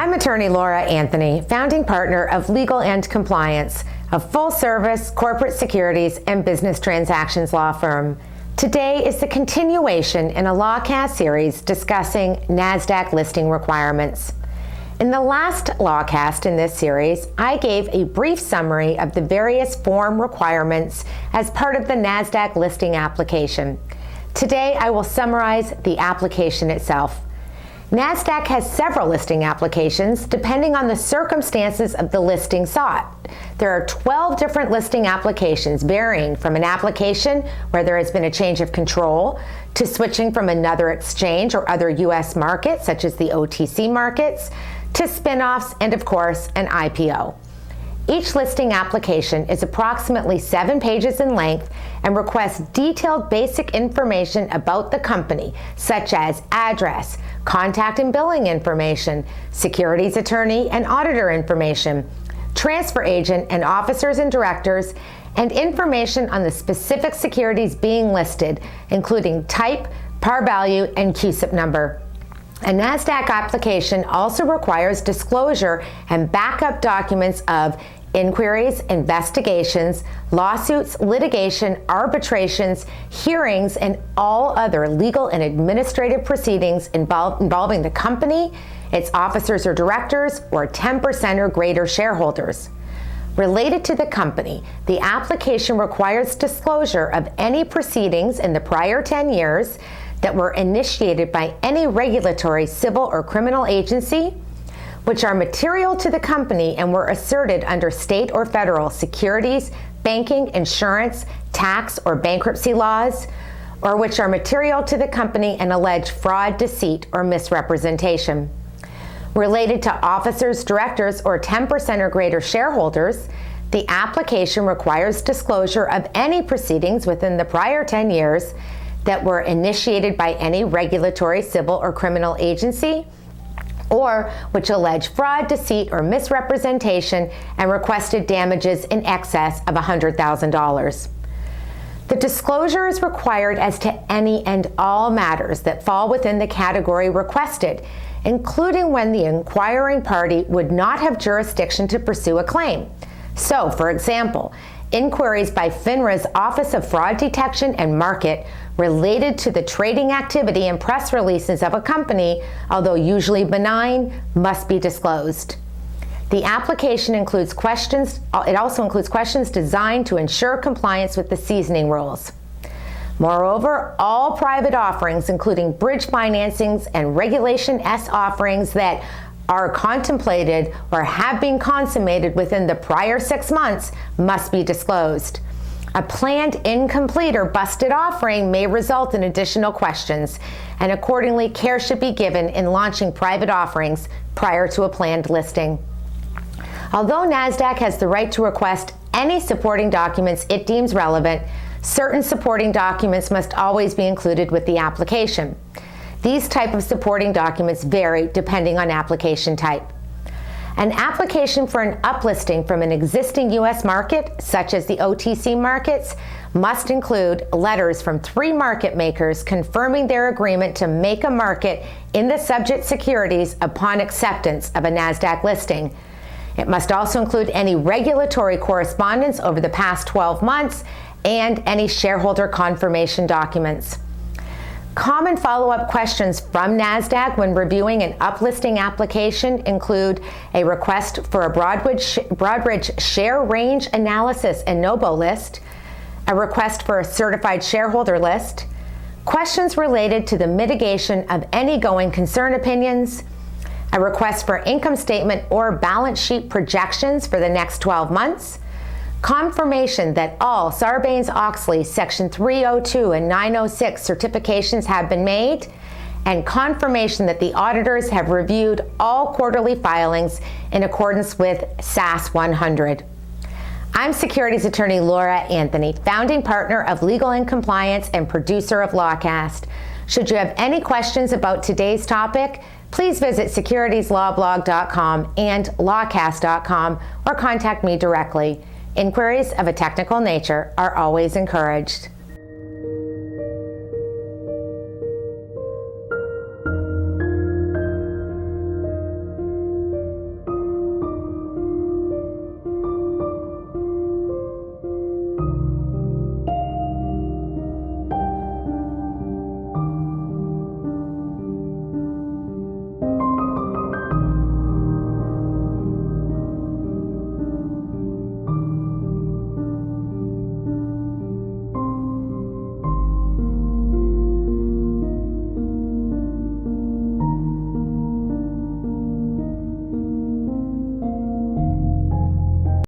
I'm attorney Laura Anthony, founding partner of Legal and Compliance, a full-service corporate securities and business transactions law firm. Today is the continuation in a LawCast series discussing NASDAQ listing requirements. In the last LawCast in this series, I gave a brief summary of the various form requirements as part of the NASDAQ listing application. Today, I will summarize the application itself. NASDAQ has several listing applications depending on the circumstances of the listing sought. There are 12 different listing applications varying from an application where there has been a change of control to switching from another exchange or other U.S. market, such as the OTC Markets, to spin-offs and, of course, an IPO. Each listing application is approximately 7 pages in length and requests detailed basic information about the company, such as address, contact and billing information, securities attorney and auditor information, transfer agent and officers and directors, and information on the specific securities being listed, including type, par value, and cusip number. A NASDAQ application also requires disclosure and backup documents of inquiries, investigations, lawsuits, litigation, arbitrations, hearings, and all other legal and administrative proceedings involving the company, its officers or directors, or 10% or greater shareholders. Related to the company, the application requires disclosure of any proceedings in the prior 10 years that were initiated by any regulatory, civil, or criminal agency, which are material to the company and were asserted under state or federal securities, banking, insurance, tax, or bankruptcy laws, or which are material to the company and allege fraud, deceit, or misrepresentation. Related to officers, directors, or 10% or greater shareholders, the application requires disclosure of any proceedings within the prior 10 years that were initiated by any regulatory, civil, or criminal agency, or which allege fraud, deceit, or misrepresentation and requested damages in excess of $100,000. The disclosure is required as to any and all matters that fall within the category requested, including when the inquiring party would not have jurisdiction to pursue a claim. So, for example, inquiries by FINRA's Office of Fraud Detection and Market related to the trading activity and press releases of a company, although usually benign, must be disclosed. The application includes questions, it also includes questions designed to ensure compliance with the seasoning rules. Moreover, all private offerings, including bridge financings and Regulation S offerings that are contemplated or have been consummated within the prior 6 months, must be disclosed. A planned incomplete or busted offering may result in additional questions, and accordingly, care should be given in launching private offerings prior to a planned listing. Although NASDAQ has the right to request any supporting documents it deems relevant, certain supporting documents must always be included with the application. These type of supporting documents vary depending on application type. An application for an uplisting from an existing U.S. market, such as the OTC Markets, must include letters from 3 market makers confirming their agreement to make a market in the subject securities upon acceptance of a NASDAQ listing. It must also include any regulatory correspondence over the past 12 months and any shareholder confirmation documents. Common follow-up questions from NASDAQ when reviewing an uplisting application include a request for a Broadridge share range analysis and NOBO list, a request for a certified shareholder list, questions related to the mitigation of any going concern opinions, a request for income statement or balance sheet projections for the next 12 months, confirmation that all Sarbanes-Oxley Section 302 and 906 certifications have been made, and confirmation that the auditors have reviewed all quarterly filings in accordance with SAS 100. I'm securities attorney Laura Anthony, founding partner of Legal and Compliance and producer of LawCast. Should you have any questions about today's topic, please visit securitieslawblog.com and lawcast.com or contact me directly. Inquiries of a technical nature are always encouraged.